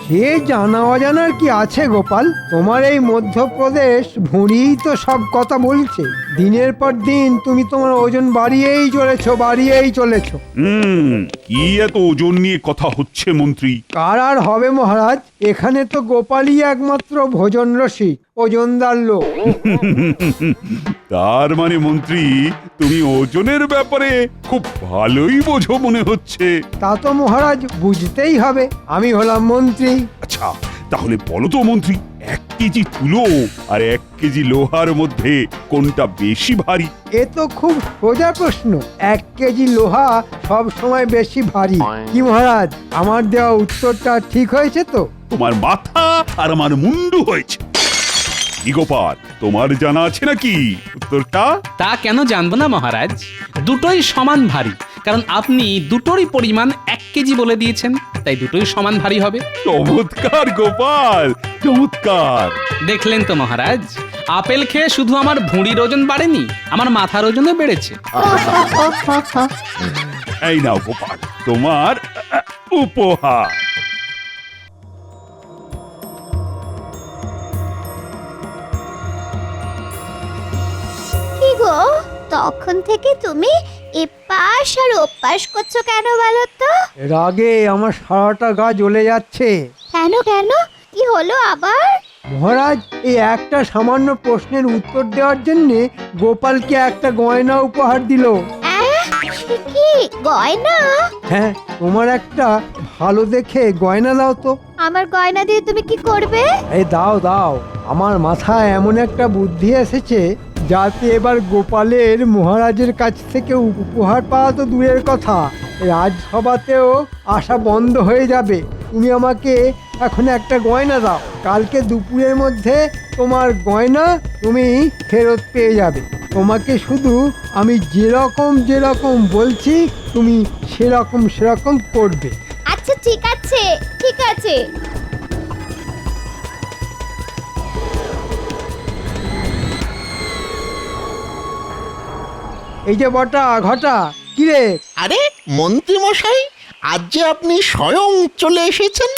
সে জানা অজানার কি আছে গোপাল? তোমার এই মধ্যপ্রদেশ ভুঁড়িই তো সব কথা বলছে। দিনের পর দিন তুমি তোমার ওজন বাড়িয়েই চলেছো। কি এত ওজন নিয়ে কথা হচ্ছে মন্ত্রী? কার আর হবে মহারাজ, এখানে তো গোপালই একমাত্র ভোজন রসিক, ওজনদার লোক। তার মানে মন্ত্রী, তুমি ওজনের ব্যাপারে খুব ভালোই বোঝো মনে হচ্ছে। তা তো মহারাজ বুঝতেই হবে, আমি হলাম মন্ত্রী। আচ্ছা, তাহলে বলো তো মন্ত্রী, 1 কেজি তুলো আর 1 কেজি লোহার মধ্যে কোনটা বেশি ভারী? এ তো খুব সোজা প্রশ্ন। 1 কেজি লোহা সব সময় বেশি ভারী। কি মহারাজ, আমার দেওয়া উত্তরটা ঠিক হয়েছে তো? তোমার মাথা আর আমার মুন্ডু হয়েছে। কি গোপাল, তোমার জানা আছে নাকি উত্তরটা? তা কেন জানবো না মহারাজ, দুটোই সমান ভারী, কারণ আপনি দুটোরই পরিমাণ 1 কেজি বলে দিয়েছেন, তাই দুটোই সমান ভারী হবে। চমৎকার গোপাল, চমৎকার। দেখলেন তো মহারাজ, আপেল খেয়ে শুধু আমার ভুঁড়ির ওজন বাড়েনি, আমার মাথার ওজনও বেড়েছে। এই নাও গোপাল, তোমার উপহার। কি গো, তখন থেকে তুমি এপাশ আর ওপাশ করছো কেন বলো তো? রাগে আমার সারাটা গা জ্বলে যাচ্ছে। কেন কেন, কি হলো আবার? মহারাজ, এই একটা সামান্য প্রশ্নের উত্তর দেওয়ার জন্য গোপালকে একটা গয়না উপহার দিল। সে কি গয়না? হ্যাঁ, তোমার একটা ভালো দেখে গয়না দাও তো। আমার গয়না দিয়ে তুমি কি করবে? এই দাও, আমার মাথায় এমন একটা বুদ্ধি এসেছে, যাতে এবার গোপালের মহারাজের কাছ থেকে উপহার পাওয়া তো দূরের কথা, রাজসভাতেও আসা বন্ধ হয়ে যাবে। তুমি আমাকে এখন একটা গয়না দাও, কালকে দুপুরের মধ্যে তোমার গয়না তুমি ফেরত পেয়ে যাবে। তোমাকে শুধু আমি যেরকম বলছি তুমি সেরকম করবে। আচ্ছা ঠিক আছে, ঠিক আছে। এই যে বটা ঘটা, কিরে? আরে মন্ত্রী মশাই, আজ যে আপনি স্বয়ং চলে এসেছেন।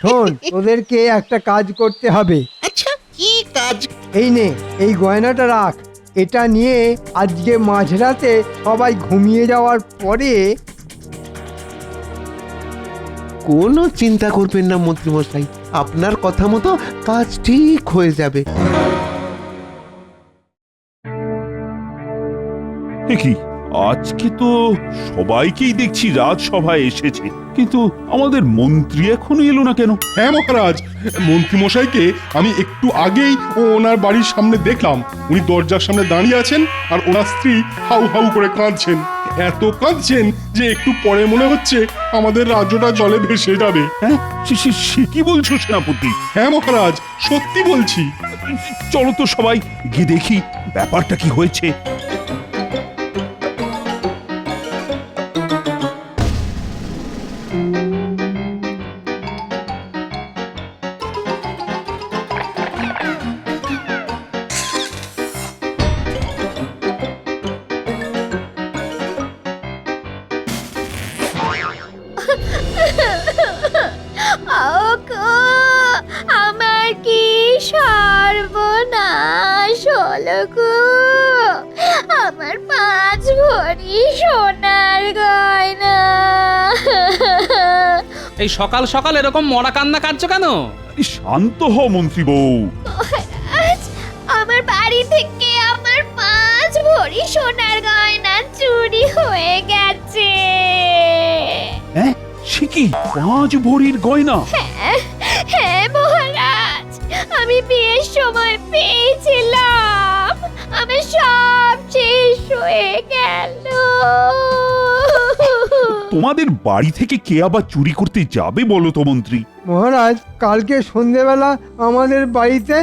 শোন, তোদেরকে একটা কাজ করতে হবে। আচ্ছা, কি কাজ? এই নে, এই গয়নাটা রাখ। এটা নিয়ে আজকে মাঝরাতে সবাই ঘুমিয়ে যাওয়ার পরে। কোনো চিন্তা করবেন না মন্ত্রী মশাই, আপনার কথা মতো কাজ ঠিক হয়ে যাবে। কি আজকে তো সবাইকেই দেখছি রাজসভায় এসেছে, কিন্তু আমাদের মন্ত্রী এখনো এলো না কেন? হ্যাঁ মহারাজ, মন্ত্রী মশাইকে আমি একটু আগেই ওনার বাড়ির সামনে দেখলাম। উনি দরজার সামনে দাঁড়িয়ে আছেন আর ওনার স্ত্রী হাউ হাউ করে কাঁদছেন। এত কাঁদছেন যে একটু পরে মনে হচ্ছে আমাদের রাজ্যটা জলে ভেসে যাবে। হ্যাঁ, সে কি বলছো সেনাপতি? হ্যাঁ মহারাজ, সত্যি বলছি। চলো তো সবাই গিয়ে দেখি ব্যাপারটা কি হয়েছে। আমার কি সর্বনাশ হলো গো! আমার 5 ভরি সোনার গয়না। এই সকাল সকাল এরকম মরা কান্না কাঁদছো কেন? শান্ত হও মন্ত্রী বউ। মহারাজ, আমার বাড়ি থেকে আমার 5 ভরি সোনার গয়না চুরি হয়ে গেছে। হ্যাঁ, সে কি 5 ভরির গয়না? হ্যাঁ মহারাজ, আমি বিয়ের সময় পেয়েছিলাম, আমার সব শেষ হয়ে গেল। তোমাদের বাড়ি থেকে কে আবার চুরি করতে যাবে বলো তো মন্ত্রী? মহারাজ, কালকে সন্ধেবেলা আমাদের বাড়িতে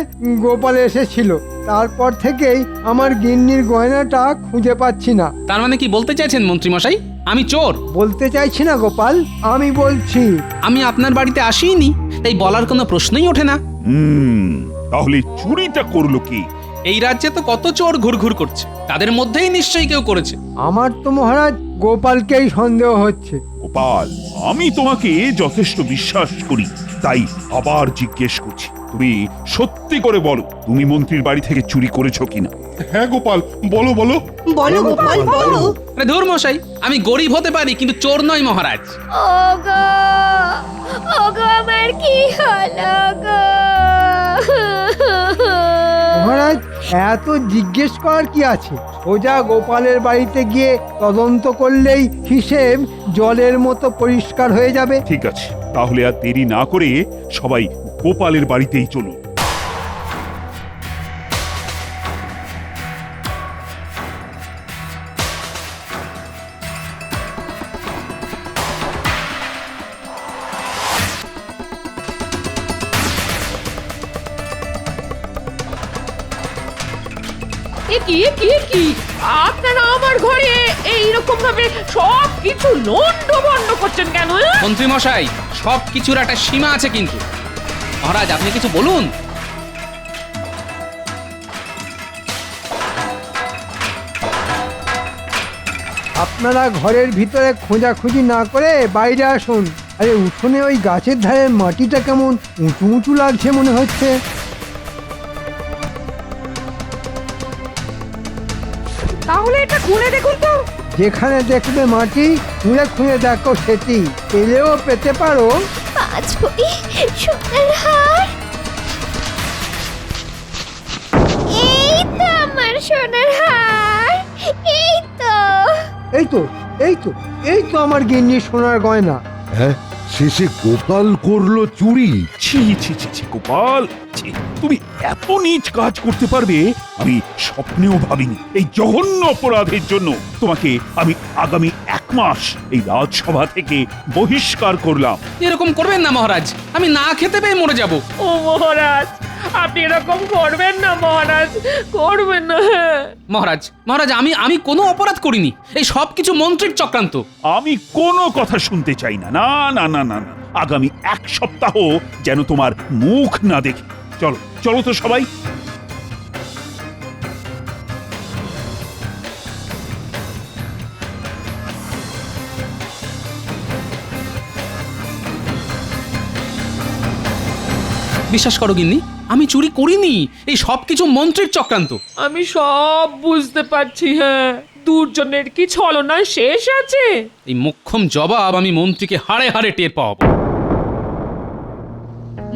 গোপাল এসেছিল। তারপর থেকেই আমার গিন্নির গয়নাটা খুঁজে পাচ্ছি না। তার মানে কি বলতে চাইছেন মন্ত্রী মশাই আমি চোর? বলতে চাইছি না গোপাল, আমি বলছি আমি আপনার বাড়িতে আসিনি, তাই বলার কোনো প্রশ্নই ওঠে না। তাহলে চুরিটা করলো কি? এই রাজ্যে তো কত চোর ঘুরঘুর করছে, তাদের মধ্যেই নিশ্চয়ই কেউ করেছে। আমার তো মহারাজ গোপালকেই সন্দেহ হচ্ছে। গোপাল, আমি তোমাকে যথেষ্ট বিশ্বাস করি, তাই আবার জিজ্ঞেস করছি, তুমি সত্যি করে বলো তুমি মন্ত্রীর বাড়ি থেকে চুরি করেছো কিনা? হ্যাঁ গোপাল, বলো বলো। বলো গোপাল বলো। আরে ধুর মশাই, আমি গরিব হতে পারি কিন্তু চোর নই মহারাজ। ওগো ওগো আমার কি হলো গো? মহারাজ, এত জিজ্ঞেস করার কি আছে? সোজা গোপালের বাড়িতে গিয়ে তদন্ত করলেই হিসেব জলের মতো পরিষ্কার হয়ে যাবে। ঠিক আছে, তাহলে আর দেরি না করে সবাই গোপালের বাড়িতেই চলুন। কি কি কি আপনারা আমার ঘরে এইরকম ভাবে সব কিছু লন্ডভন্ড করছেন কেন? মন্ত্রী মশাই, সব কিছুর একটা সীমা আছে কিন্তু। মহারাজ, আপনি কিছু বলুন। আপনারা ঘরের ভিতরে খোঁজাখুঁজি না করে বাইরে আসুন। আরে উঠোনে ওই গাছের ধারে মাটিটা কেমন উঁচু উঁচু লাগছে মনে হচ্ছে। তাহলে এটা খুলে দেখুন তো। যেখানে দেখবে মাটি খুঁড়ে খুঁড়ে দেখো সেটি, পেলেও পেতে পারো। 5 ভরি সোনার হার। এই তো আমার সোনার হার, এই তো। এই তো এই তো এই তো আমার গিন্নি সোনার গয়না। হ্যাঁ, শেষে গোপাল করলো চুরি। ছি ছি ছি ছি গোপাল, ছি, তুমি এত নীচ কাজ করতে পারবে আমি স্বপ্নেও ভাবিনি। এই জঘন্য অপরাধের জন্য তোমাকে আমি আগামী 1 মাস এই রাজসভা থেকে বহিষ্কার করলাম। এরকম করবেন না মহারাজ, আমি না খেতে পেয়ে মরে যাব। ও মহারাজ, আপনি এরকম করবেন না মহারাজ, করবেন না। মহারাজ মহারাজ, আমি কোনো অপরাধ করিনি, এই সব কিছু মন্ত্রীর চক্রান্ত। আমি কোনো কথা শুনতে চাই না, না না না না না। আগামী 1 সপ্তাহ যেন তোমার মুখ না দেখি। চলো চলো তো সবাই। বিশ্বাস করো গিন্নি, আমি চুরি করিনি, এই সব কিছু মন্ত্রীর চক্রান্ত। আমি সব বুঝতে পারছি। হ্যাঁ, দুর্জনের কি ছলনা শেষ আছে? এই মোক্ষম জবাব আমি মন্ত্রীকে হাড়ে হাড়ে টের পাবো।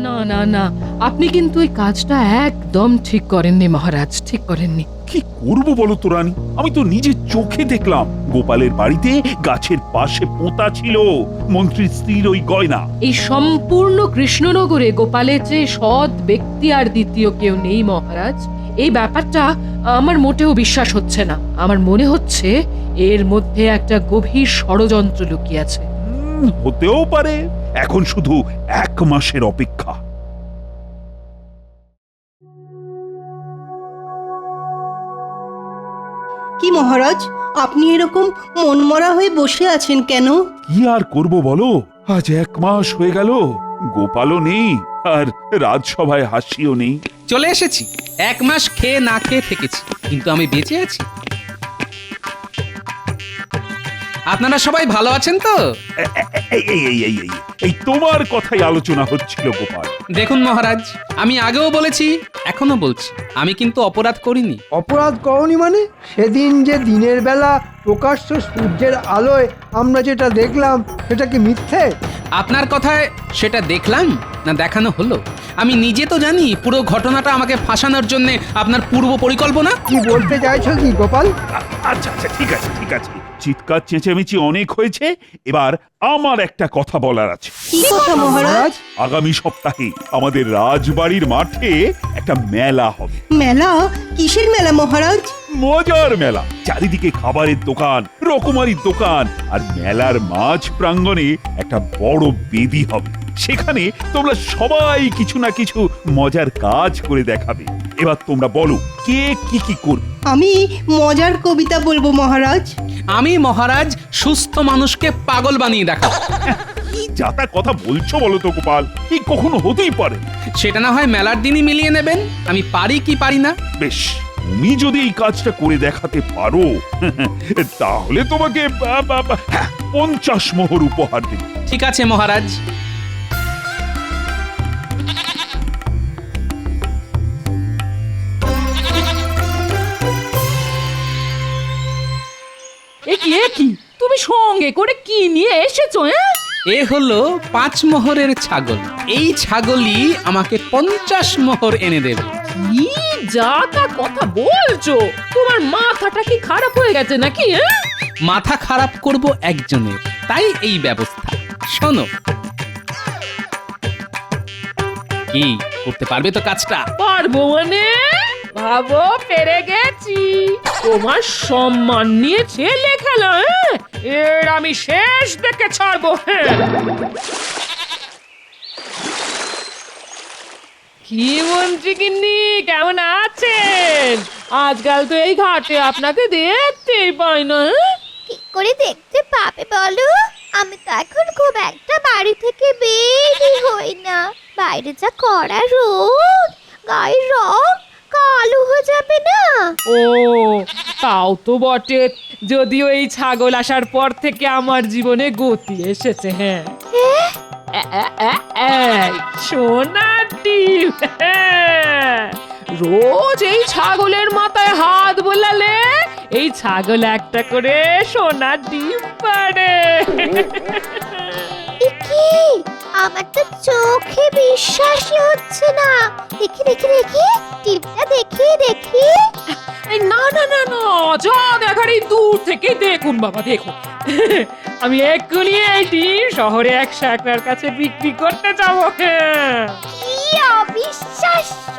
না না না, আপনি কিন্তু এই কাজটা একদম ঠিক করেননি মহারাজ, ঠিক করেননি। কি করব বলো তো রানী, আমি তো নিজের চোখে দেখলাম গোপালের বাড়িতে গাছের পাশে পোঁতা ছিল মন্ত্রীর স্ত্রীর ওই গয়না। এই সম্পূর্ণ কৃষ্ণনগরে গোপালের চেয়ে সৎ ব্যক্তি আর দ্বিতীয় কেউ নেই মহারাজ। এই ব্যাপারটা আমার মোটেও বিশ্বাস হচ্ছে না। আমার মনে হচ্ছে এর মধ্যে একটা গভীর ষড়যন্ত্র লুকিয়ে আছে। হতেও পারে, এখন শুধু 1 মাসের অপেক্ষা। কি মহারাজ, আপনি এরকম মনমরা হয়ে বসে আছেন কেন? কি আর করব বলো, আজ 1 মাস হয়ে গেল, গোপালও নেই আর রাজসভায় হাসিও নেই। চলে এসেছি, 1 মাস খেয়ে না খেয়ে থেকেছি, কিন্তু আমি বেঁচে আছি। আপনারা সবাই ভালো আছেন তো? এই এই এই এই এই এই তোমার কথাই আলোচনা হচ্ছিল গোপাল। দেখুন মহারাজ, আমি আগেও বলেছি, এখনো বলছি, আমি কিন্তু অপরাধ করিনি। অপরাধ করনি মানে? সেদিন যে দিনের বেলা প্রকাশ্য সূর্যের আলোয় আমরা যেটা দেখলাম সেটা কি মিথ্যে? আপনার কথায় সেটা দেখলাম না দেখানো হলো? আমি নিজে তো জানি পুরো ঘটনাটা আমাকে ফাঁসানোর জন্য আপনার পূর্ব পরিকল্পনা। কি বলতে চাইছো কি গোপাল? আচ্ছা আচ্ছা, ঠিক আছে ঠিক আছে, চিৎকার চেঁচামেচি অনেক হয়েছে, এবার আমার একটা কথা বলার আছে। কি কথা মহারাজ? আগামী সপ্তাহে আমাদের রাজবাড়ির মাঠে একটা মেলা হবে। মেলা? কিসের মেলা মহারাজ? মজার মেলা, চারিদিকে খাবারের দোকান, রকমারির দোকান, আর মেলার মাঝ প্রাঙ্গণে একটা বড় বেদি হবে। সেখানে তোমরা সবাই কিছু না কিছু মজার কাজ করে দেখাবে। এবার তোমরা বলো কে কি কি করবে? আমি মজার কবিতা বলবো মহারাজ। আমি মহারাজ সুস্থ মানুষকে পাগল বানিয়ে দেখাবো। কি যাতা কথা বলছো বলো তো গোপাল, এই কখনো হতেই পারে? সেটা না হয় মেলার দিনই মিলিয়ে নেবেন, আমি পারি কি পারি না। বেশ, তুমি যদি এই কাজটা করে দেখাতে পারো তাহলে তোমাকে 50 মোহর উপহার দেব। ঠিক আছে মহারাজ। এ কি তুমি সঙ্গে করে কি নিয়ে এসেছো? এ হলো 5 মোহরের ছাগল। এই ছাগলই আমাকে 50 মোহর এনে দেবে। কি যা তা কথা বলছো? তোমার মাথাটা কি খারাপ হয়ে গেছে নাকি? মাথা খারাপ করব একজনের, তাই এই ব্যবস্থা। শোনো, কি করতে পারবে তো কাজটা? পারবো মানে? ভাবো পেরে গেছি। তোমার সম্মান নিয়ে ছেলে খেলা, এর আমি শেষ দেখে ছাড়বো। কি মন্ত্রী গিন্নি, কেমন আছেন? আজকাল তো এই ঘাটে আপনাকে দেখতেই পাই না। কি করে দেখতে পাবে বলো? আমি তো এখন খুব একটা বাড়ি থেকে বেরই হই না। বাইরে যা কড়া রোদ, গায়ের রং কালো হয়ে যাবে না? ও তাও তো বটে, যদিও এই ছাগল আসার পর থেকে আমার জীবনে গতি এসেছে। হ্যাঁ, সোনার ডিম। রোজ এই ছাগলের মাথায় হাত বোলালে এই ছাগল একটা করে সোনার ডিম পারে। কি? আমার তো চোখে বিশ্বাসই হচ্ছে না। দেখি দেখি দেখি, টিপটা দেখি দেখি। না না না না, যা দেখার এই দূর থেকে দেখুন বাবা, দেখুন। আমি এক্ষুনি এই ডিম শহরে এক শাকরার কাছে বিক্রি করতে যাবো। কি অবিশ্বাস্য!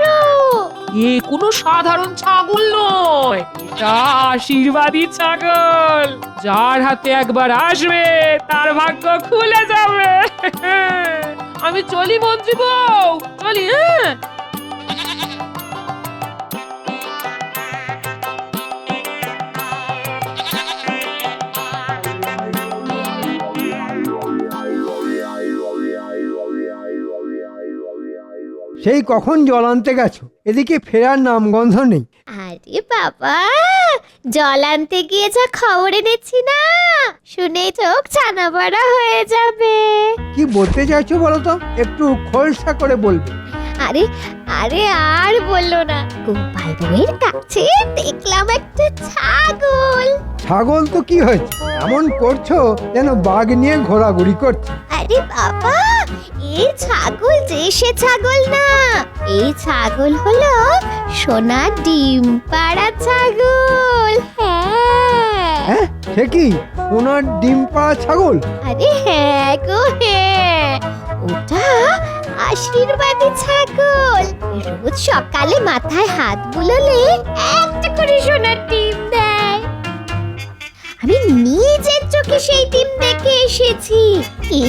এ কোনো সাধারণ ছাগল নয়, এটা আশীর্বাদী ছাগল। যার হাতে একবার আসবে তার ভাগ্য খুলে যাবে। আমি চলি মন্ত্রী বউ, চলি। সেই কখন জল আনতে গেছো, এদিকে ফেরার নামগন্ধ নেই। আরে বাবা, জল আনতে গিয়ে যা খবর এনেছি না, শুনে চোখ ছানা বড়া হয়ে যাবে। কি বলতে চাইছো বলো তো, একটু খোলসা করে বলবে। আরে আরে আর বললো না, গোপাল বউয়ের কাছে দেখলাম একটা ছাগল। ছাগল তো কি হয়েছে, এমন করছো যেন বাঘ নিয়ে ঘোরাঘুরি করছে। আরে বাবা, এই ছাগল যে সে ছাগল না, এই ছাগল হলো সোনার ডিম পাড়া ছাগল। হ্যাঁ, সে কি সোনার ডিম পাড়া ছাগল? আরে হ্যাঁ গো হ্যাঁ, ওটা আশীর্বাদী ছাগল। রোজ সকালে মাথায় হাত বুলোলে একটা করে সোনার ডিম দেয়। আমি নিজের চোখে সেই ডিম দেখে এসেছি। কি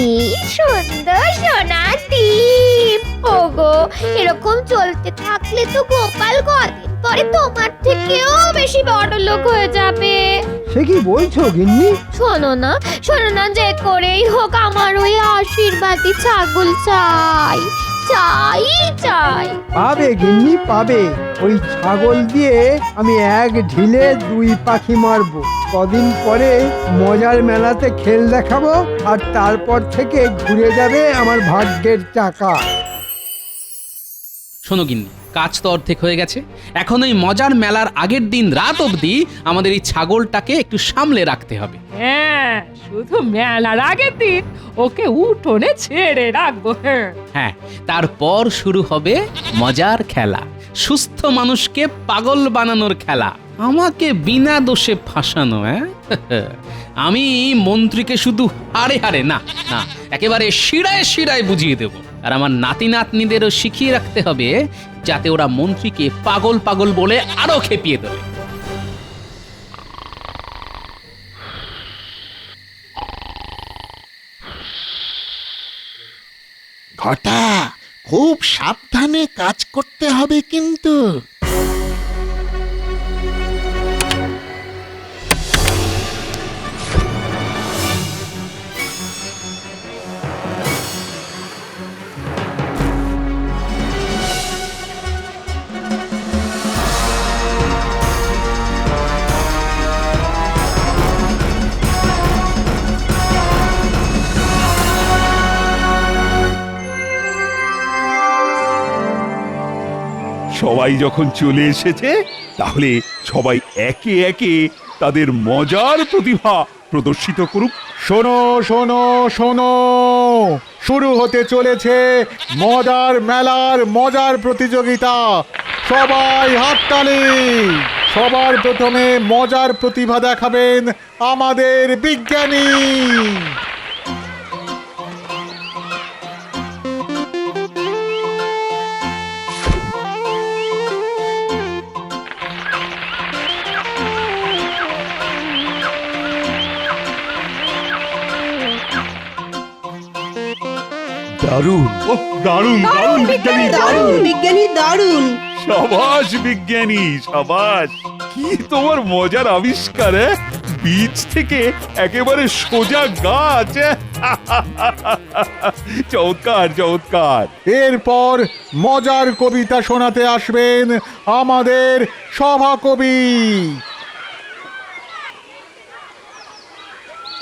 সুন্দর সোনার ডিম! ওগো, এরকম চলতে থাকলে তো গোপাল কদিন পরে তোমার থেকেও বেশি বড় লোক হয়ে যাবে। সে কি বলছো গিন্নি? শোনো না, যে করেই হোক আমার ওই আশীর্বাদী ছাগল চাই, চাই চাই। পাবে গিন্নি, পাবে। ওই ছাগল দিয়ে আমি এক ঢিলে 2 পাখি মারবো। কদিন পরে মজার মেলাতে খেল দেখাবো, আর তারপর থেকে ঘুরে যাবে আমার ভাগ্যের চাকা। শোনো গিন্নি, কাজ তো অর্ধেক হয়ে গেছে। এখন ওই মজার মেলার আগের দিন রাত অবধি আমাদের এই ছাগলটাকে একটু সামলে রাখতে হবে। হ্যাঁ, শুধু মেলার আগের দিন ওকে উঠোনে ছেড়ে রাখবো। হ্যাঁ, তারপর শুরু হবে মজার খেলা, সুস্থ মানুষকে পাগল বানানোর খেলা, আমাকে বিনা দোষে ফাঁসানো। আমি মন্ত্রীকে শুধু হারে হারে না না, একেবারে শিরায় শিরায় বুঝিয়ে দেব। আর আমার নাতি নাতনিদেরও শিখিয়ে রাখতে হবে, যাতে ওরা মন্ত্রীকে পাগল পাগল বলে আরো খেপিয়ে দেবে। ঘটা, খুব সাবধানে কাজ করতে হবে কিন্তু। সবাই যখন চলে এসেছে তাহলে সবাই একে একে তাদের মজার প্রতিভা প্রদর্শিত করুক। শোনো শোনো শোনো, শুরু হতে চলেছে মজার মেলার মজার প্রতিযোগিতা। সবাই হাততালি। সবার প্রথমে মজার প্রতিভা দেখাবেন আমাদের বিজ্ঞানী। দারুণ! ওহ, দারুণ দারুণ বিজ্ঞানী, দারুণ বিজ্ঞানী, দারুণ। সাবাস বিজ্ঞানী, সাবাস! কি তোমার মজার আবিষ্কার! বীজ থেকে একেবারে সোজা গাছ! চমৎকার চমৎকার! এরপর মজার কবিতা শোনাতে আসবেন আমাদের সভাকবি।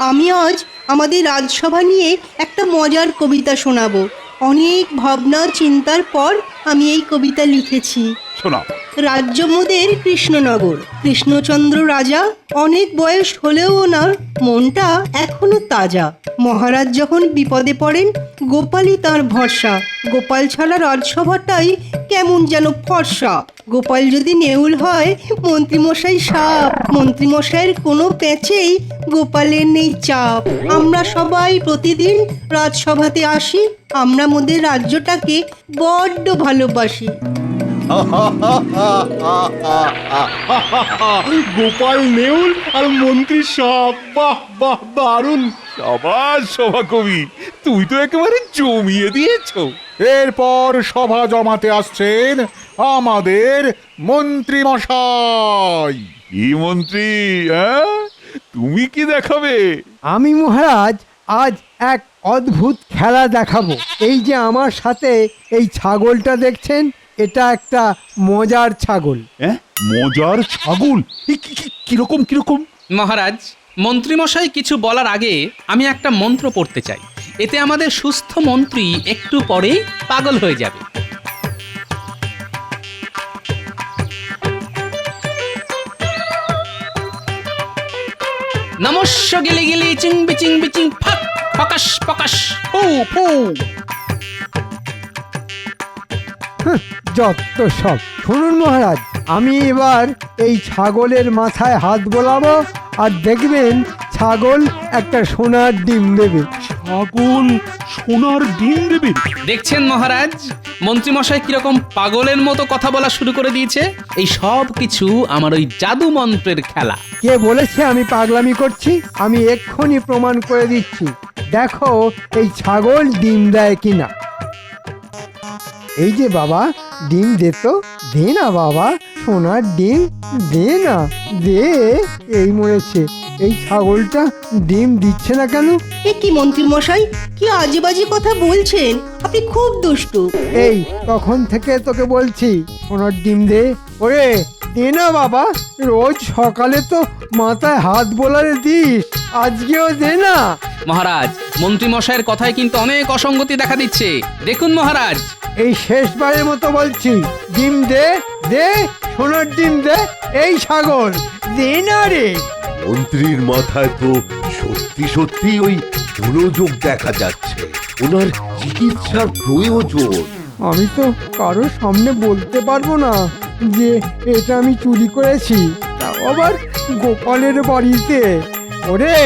আমি আজ আমাদের রাজসভা নিয়ে একটা মজার কবিতা শোনাবো। অনেক ভাবনা চিন্তার পর আমি এই কবিতা লিখেছি। শোনাও। রাজ্য মোদের কৃষ্ণনগর। কৃষ্ণচন্দ্র রাজা, অনেক বয়স হলেও ওনার মনটা এখনো তাজা। মহারাজ যখন বিপদে পড়েন, গোপালই তার ভরসা। গোপাল ছাড়া রাজসভাটাই কেমন যেন ফর্সা। গোপাল যদি নেউল হয়, মন্ত্রীমশাই সাপ। মন্ত্রীমশাইয়ের কোনো প্যাচেই গোপালের নেই চাপ। আমরা সবাই প্রতিদিন রাজসভাতে আসি। আমরা মোদের রাজ্যটাকে বড্ড ভালোবাসি। গোপাল নেউল আর মন্ত্রী সাপ, বাহ বাহ, দারুণ! সাবাস সভাকবি, তুই তো একেবারে জমিয়ে দিয়েছো। এরপর সভা জমাতে আসছেন আমাদের মন্ত্রী মশাই। কি মন্ত্রী, তুমি কি দেখাবে? আমি মহারাজ আজ এক অদ্ভুত খেলা দেখাবো। এই যে আমার সাথে এই ছাগলটা দেখছেন, এটা একটা মজার ছাগল। মজার ছাগল? কিরকম কিরকম? মহারাজ, মন্ত্রীমশাই কিছু বলার আগে আমি একটা মন্ত্র পড়তে চাই। এতে আমাদের সুস্থ মন্ত্রী একটু পরেই পাগল হয়ে যাবে। নমস্য গিলি গিলি চিং বিচিং বিচিং ফাক ফকাশ ফকাশ ফু ফু। যত সব। শুনুন মহারাজ, আমি এবার এই ছাগলের মাথায় হাত বোলাবো, আর দেখবেন ছাগল একটা সোনার ডিম দেবে। ছাগল সোনার ডিম দেবে? দেখছেন মহারাজ, মন্ত্রীমশাই কিরকম পাগলের মতো কথা বলা শুরু করে দিয়েছে। এই সব কিছু আমার ওই জাদু মন্ত্রের খেলা। কে বলেছে আমি পাগলামি করছি? আমি এক্ষুনি প্রমাণ করে দিচ্ছি। দেখো এই ছাগল ডিম দেয় কিনা। এই যে বাবা, ডিম দে তো, দে না বাবা, সোনার ডিম দে না, দে। এই মরেছে, এই ছাগলটা ডিম দিচ্ছে না কেন? এ কি মন্ত্রী মশাই, কি আজে বাজে কথা বলছেন? আপনি খুব দুষ্টু। এই তখন থেকে তোকে বলছি সোনার ডিম দে। ওরে দে না বাবা, রোজ সকালে তো মাথায় হাত বোলারে দিস, আজকেও দে না। মহারাজ, মন্ত্রীমশাইয়ের কথায় কিন্তু অনেক অসঙ্গতি দেখা দিচ্ছে। দেখুন মহারাজ, এই শেষবারের মতো বলছি, ডিম দে, দে, সোনার ডিম দে। এই ছাগল দে না রে। মন্ত্রীর মাথায় তো সত্যি সত্যি ওই মনোযোগ দেখা যাচ্ছে, ওনার চিকিৎসার প্রয়োজন। আমি তো কারোর সামনে বলতে পারবো না যে এটা আমি চুরি করেছি, তাও আবার গোপালের বাড়িতে। ওরে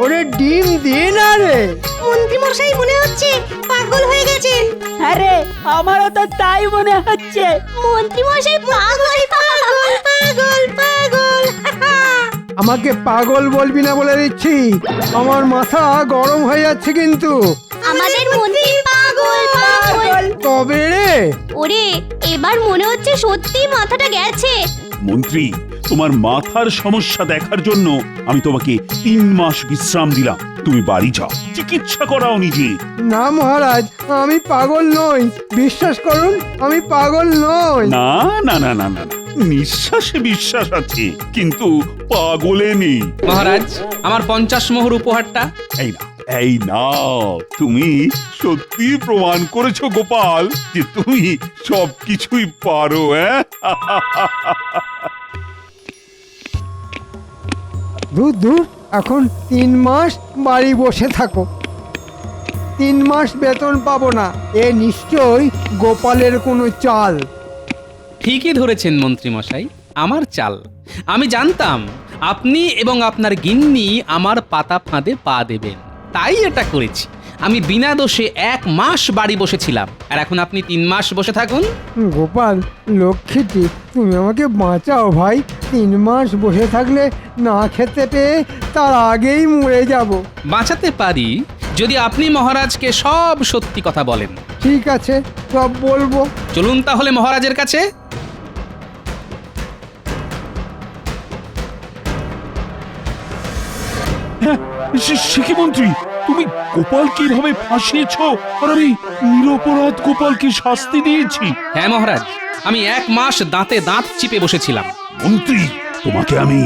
ওরে ডিম দে না রে। মন্ত্রী মশাই মনে হচ্ছে পাগল হয়ে গেছেন। আরে আমারও তো তাই মনে হচ্ছে। মন্ত্রী মশাই পাগল পাগল পাগল পাগল। আমাকে পাগল বলবি না বলে দিচ্ছি, আমার মাথা গরম হয়ে যাচ্ছে কিন্তু। আমাদের মন্ত্রী পাগল পাগল। তবে রে, ওরে এবার মনে হচ্ছে সত্যি মাথাটা গেছে। মন্ত্রী, তোমার মাথার সমস্যা দেখার জন্য আমি তোমাকে 3 মাস বিশ্রাম দিলাম। তুমি বাড়ি যাও, চিকিৎসা করাও নিজে। না মহারাজ, আমি পাগল নই, বিশ্বাস করুন, আমি পাগল নই। না না না না না, নিঃশ্বাসে বিশ্বাস আছে, কিন্তু পাগলে নেই। মহারাজ, আমার 50 মোহর উপহারটা। এই না, এই নাও, তুমি সত্যি প্রমাণ করেছো গোপাল যে তুমি সবকিছুই পারো। দূর দূর, এখন 3 মাস বাড়ি বসে থাকো। 3 মাস বেতন পাবো না, এ নিশ্চয়ই গোপালের কোনো চাল। ঠিকই ধরেছেন মন্ত্রী মশাই, আমার চাল। আমি জানতাম আপনি এবং আপনার গিন্নি আমার পাতা ফাঁদে পা দেবেন, তাই এটা করেছি। আমি বিনা দোষে 1 মাস বাড়ি বসেছিলাম, আর এখন আপনি 3 মাস বসে থাকুন। গোপাল লক্ষ্মীটি, তুমি আমাকে বাঁচাও ভাই। 3 মাস বসে থাকলে না খেতে পেয়ে তার আগেই মরে যাব। বাঁচাতে পারি যদি আপনি মহারাজকে সব সত্যি কথা বলেন। ঠিক আছে, সব বলবো। চলুন তাহলে মহারাজের কাছে। সে কি মন্ত্রী, তুমি গোপাল কিভাবে ফাঁসিয়েছো? আর আমি নিরপরাধ গোপালকে শাস্তি দিয়েছি। হ্যাঁ মহারাজ, আমি 1 মাস দাঁতে দাঁত চিপে বসেছিলাম। মন্ত্রী, তোমাকে আমি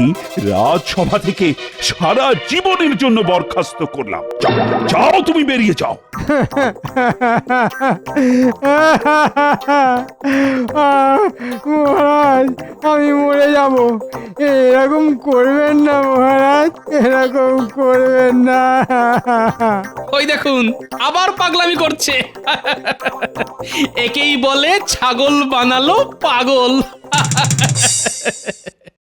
রাজসভা থেকে সারা জীবনের জন্য বরখাস্ত করলাম। যাও, যাও, তুমি বেরিয়ে যাও। মহারাজ, আমি মরে যাব। এরকম করবেন না মহারাজ, এরকম করবেন না। ওই দেখুন, আবার পাগলামি করছে। একেই বলে ছাগল বানালো পাগল।